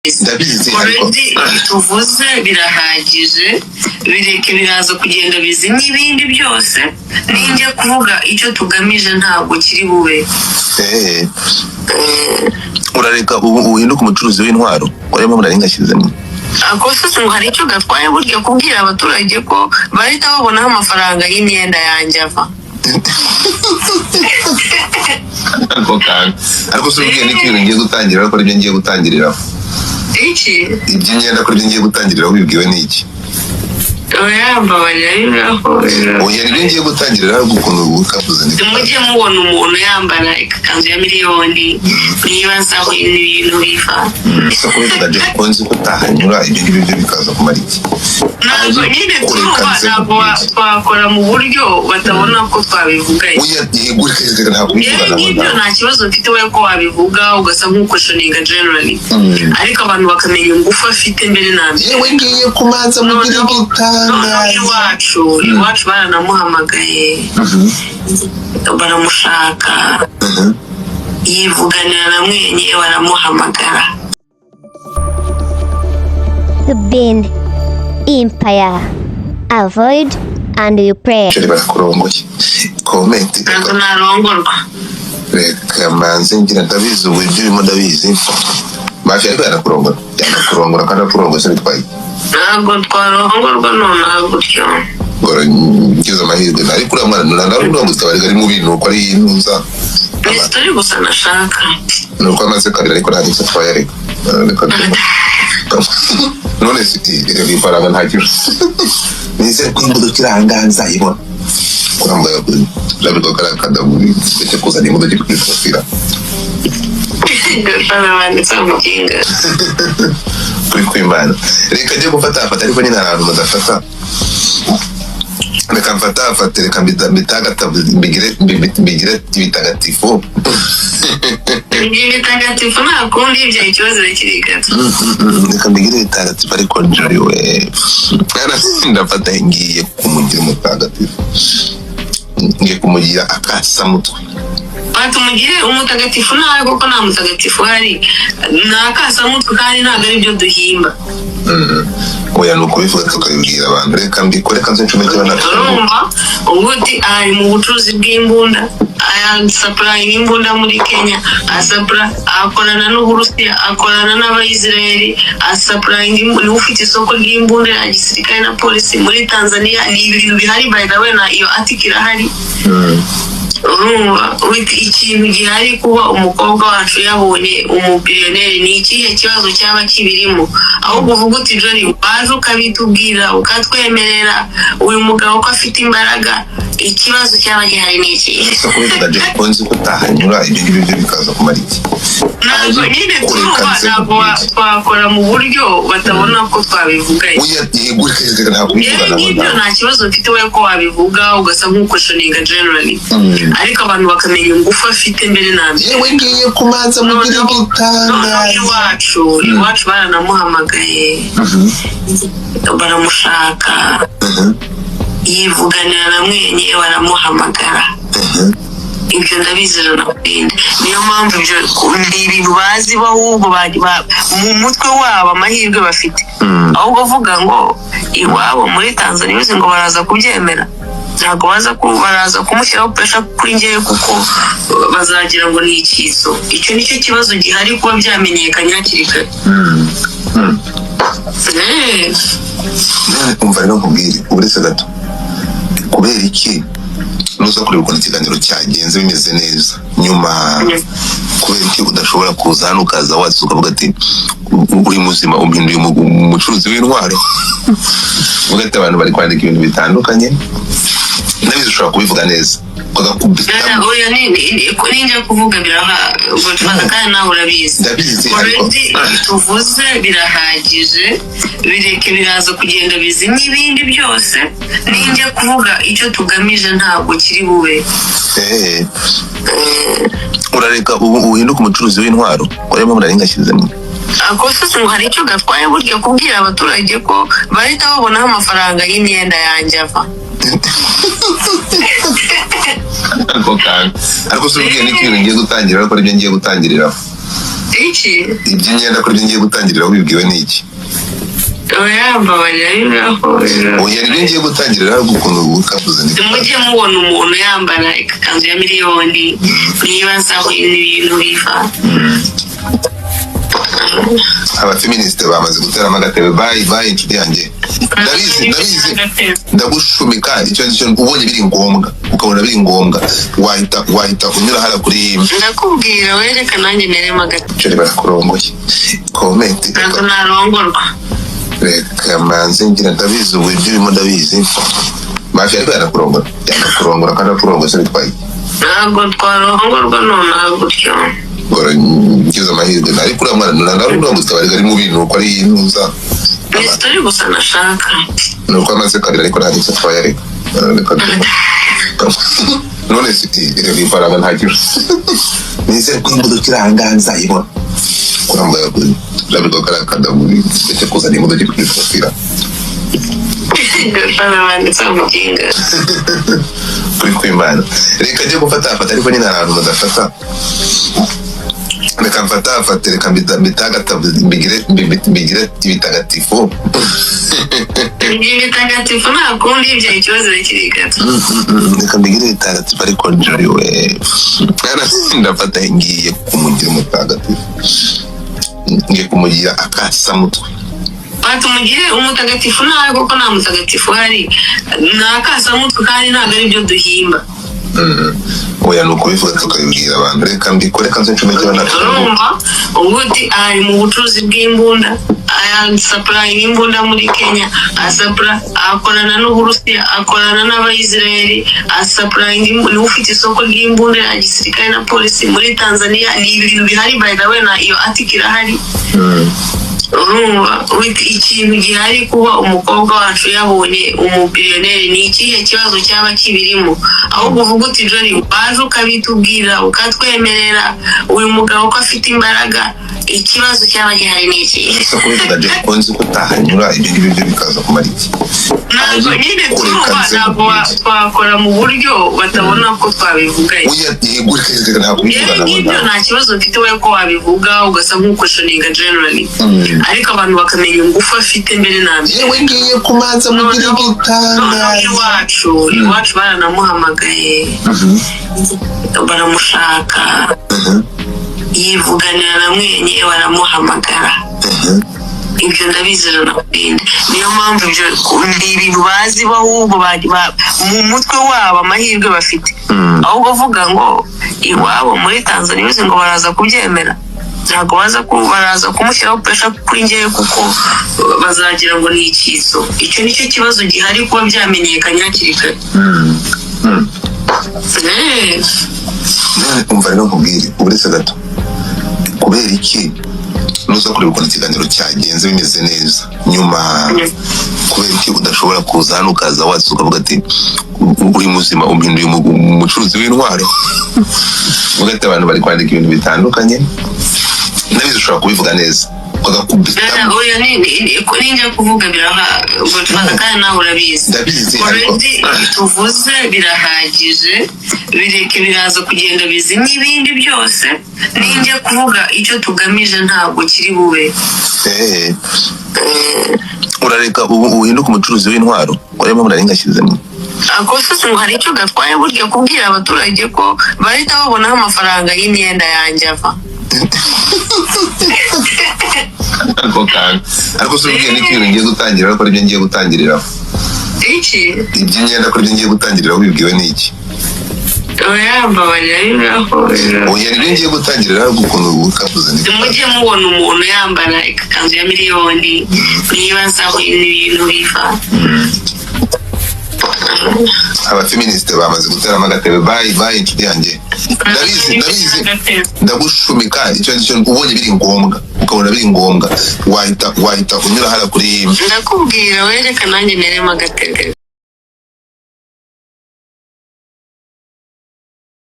already tuvuze birahagije bireke biraza kugenda bizi n'ibindi byose ninjye kuvuga icyo tugamije ntabwo kiri bube urareka uhinduka umucuruzi w'intwaro urimo muraringashyirizemo akose ngo hari icyo gatwaye buryo kubwira abaturage ko bahita babonaho amafaranga y'imyenda yanjye ava ariko subwiye n'ikintu ngiye gutangira ariko ibyo ngiye gutangiriraho iki iby'imyenda ko ngiye gutangiriraho bibwiwe n'iki yambabarira oya nibyo ngiye gutangirira ukuntu ukavuze ni mujye mubona umuntu yambara ikanzu ya miliyoni nibaza aho ibintu biva gusa ko tutaje konzi kutahanyura ibyo ngibyo bikaza kumara iki ntabwo nyine ntabwo twakora mu buryo batabona ko twabivuga ibyo nta kibazo mfite we ko wabivuga ugasa nk'ukoshoninga generally ariko abantu bakamenya ingufu afite mbere na mbere yewe ngiye kumanza mugira iwacu baranamuhamagaye baramushaka yivuganira na mwenye baramuhamagara. The Bend Empire. Avoid and you pray. Barakurongoye comment ntabwo narongorwa reka manze ngira ndabizi ubu ibyo bimo ndabizi mafi ariko yanakurongora kandi akurongoye se bitwaye ntabwo twarongorwa nonaha gutyo ngoro ngize amahirwe ariko uriya mwana naravuga ngo twari ari mu bintu ko ari intuza ni story gusa nashaka nuko amaze kabiri ariko nta nicyo twayareka none siti reka ifaranga nta kintu nize kwimbudo kiranganza ibona kurambaye labiko karakada muri cyo kuzana imodoka kwifira ndabanditse mukinga kuri kwimana reka je gufata ariko nyine abantu badafata reka mfata reka mbigire ibitagatifu ibitagatifu nta kundi ibyo ikibazo kirigata reka mbigire ibitagatifu ariko njuriwe ndafata ngiye kumugira umutagatifu ngiye kumugira akasamutwe batumugire umutagatifu nawe kuko nta mutagatifu hari nakasamutwe kandi ntabwo ari byo duhimba oya nuko bivuga tukabibwira abantu reka mbikore kanze ncomeke urumva ubuti ari mu bucuruzi bw'imbunda aya supply imbunda muri Kenya asapra akorana n'Uburusiya akorana n'Abayisraeli supply ni ufite isoko ry'imbunda ya gisirikare na polisi muri Tanzania ni ibintu bihari by the way na iyo article hari urumva ikintu gihari kuba umukobwa wacu yabonye umupiliyoneri ni ikihe kibazo cyaba kibirimo aho kuvuga uti Johnny waje ukabitubwira ukatwemerera uyu mugabo ko afite imbaraga ikibazo cyaba gihari ni iki tutaje konzi kutahanyura ibyo ngibyo bikaza kumara iki ntabwo nyine ntabwo twakora mu buryo batabona ko twabivuga ibyo nta kibazo mfite we ko wabivuga ugasa nk'ukoshoninga generally ariko abantu bakamenya ingufu afite mbere na mbere yewe ngiye kumanza mugira igitanda iwacu baranamuhamagaye baramushaka yivuganira na mwenye baramuhamagara ibyo ndabizera na kwenda niyo mpamvu ibyo ni ibintu bazi ahubwo mu mutwe wabo amahirwe bafite ahubwo uvuga ngo iwabo muri Tanzania bize ngo baraza kubyemera ntabwo baraza kumushyiraho pressure kuri njyewe kuko bazagira ngo ni ikizo icyo nicyo kibazo gihari kuba byamenyekanye hakiri kare umva rero nkubwire uretse gato kubera iki nuza kureba ukuntu ikiganiro cyagenze bimeze neza nyuma kubera iki udashobora kuza hano ukaza watse ukavuga ati uri muzima umpinduye umucuruzi w'intwaro uvuga ati abantu bari kwandika ibintu bitandukanye nabizi ushobora kubivuga neza oya ninjya kuvuga biraha kandi nawe urabizi already tuvuze birahagije bireke biraza kugenda bizi n'ibindi byose ninjya kuvuga icyo tugamije ntabwo kiri bube urareka uhinduka umucuruzi w'intwaro urimo muraringashyirizemo akose ngo hari icyo gatwaye buryo kubwira abaturage ko bahita babonaho amafaranga y'imyenda yanjye ava ariko subwiye n'ikintu ngiye gutangira ariko ibyo ngiye gutangiriraho iki iby'imyenda kuri ibyo ngiye gutangirira wibwiwe n'iki? oya mbabarira bibaho oya nibyo ngiye gutangirira ukuntu ukavuze ni mujye mubona umuntu yambara ikanzu ya miliyoni mwibaza aho ibintu biva. abafeministe bamaze guteramo agatebe bayi inshuti yanjye ndabizi ndagushumika icyo ubonye biri ngombwa ukabona biri ngombwa wahita unyura hara kuri ndakubwira wereka nanjye neremo agatebe cyo barakurongoye comment ntabwo narongorwa reka manze ngira ndabizi ubu ibyo urimo ndabizi mafi ariko yanakurongora kandi akurongoye se bitwaye ntabwo twarongorwa nonaha gutyo ngize amahirwe ariko uriya mwana ndarurongora utabarega ari mu bintu uko ari intuza ni story gusa nashaka nuko amaze kabiri ariko nta n'icyo twayareka none reba imbaraga ntagira nizere ko imodoka iri ahangaha nzayibona kurambaye urabona ko ari akadaburi ndetse kuzana imodoka iri kwifotira kuri kwimana reka njye gufata ariko nyine hari ahantu badafata reka mfata reka mbigire ibitagatifu ibitagatifu nta kundi ibyo ikibazo kiri gato reka mbigire ibitagatifu ariko njuriwe ndafata ngiye kumugira umutagatifu ngiye kumugira akasamutwe batumugire umutagatifu nawe kuko nta mutagatifu hari ni akasamutwe kandi ntabwo ari byo duhimba oya nuko bivuga tukabibwira abantu reka mbikore kanze ncomekera urumva ubundi ari mu bucuruzi bw'imbunda supplying imbunda muri Kenya akorana n'Uburusiya akorana n'Abayisiraheli supplying ni ufite isoko ry'imbunda ya gisirikare na polisi muri Tanzania ni ibintu bihari by the way na iyo article hari urumva ikintu gihari kuba umukobwa wacu yabonye umubillionaire ni ikihe kibazo cyaba kibirimo ahubwo uvuga uti Johnny waje ukabitubwira ukatwemerera uyu mugabo ko afite imbaraga ikibazo cyaba gihari ni iki konzi kutahanyura ibyo ngibyo bikaza kumara iki ntabwo nyine ntabwo twakora mu buryo batabona ko twabivuga ibyo nta kibazo mfite we ko wabivuga ugasa nk'ukweshoninga generally ariko abantu bakamenya ingufu afite mbere na mbere yewe ngiye kumanza mugira igitanga iwacu baranamuhamagaye baramushaka yivuganira na mwenye baramuhamagara ibyo ndabizera nakubwira niyo mpamvu ibyo ni ibintu bazi ahubwo mu mutwe wabo amahirwe bafite ahubwo uvuga ngo iwabo muri Tanzania uzi ngo baraza kubyemera ntabwo baraza kumushyiraho pressure kuri njyewe kuko bazagira ngo ni ikizo icyo nicyo kibazo gihari kuba byamenyekanye hakiri kare umva rero nkubwire uretse gato kubera iki nuza kureba ukuntu ikiganiro cyagenze bimeze neza nyuma kubera iki udashobora kuza hano ukaza watse ukavuga ati uri muzima umpinduye umucuruzi w'intwaro uvuga ati abantu bari kwandika ibintu bitandukanye nabizi ushobora kubivuga neza oya ninjya kuvuga birahagije kandi nawe urabizi tuvuze birahagije bireke biraza kugenda bizi n'ibindi byose ninjya kuvuga icyo tugamije ntabwo kiri bube urareka uhinduka umucuruzi w'intwaro ureba muraringashyizemo akososi ngo hari icyo gatwaye burya kubwira abaturage ko bahita babonaho amafaranga y'imyenda yanjye ava ariko si ubwiye n'iki ibintu ngiye gutangirira ariko aribyo ngiye gutangiriraho iki iby'imyenda ko aribyo ngiye gutangiriraho wibwiwe n'iki oya mbabarira bibaho oya nibyo ngiye gutangiriraho ukuntu ukavuze mujye mubona umuntu yambara ikanzu ya miliyoni mwibaza aho ibintu biva abafeministe bamaze guteramo agatebe bayi inshuti yanjye ndabizi ndagushumika icyo ubonye biri ngombwa ukabona biri ngombwa wahita unyura hara kuri ndakubwira wereka nanjye neremo agatebe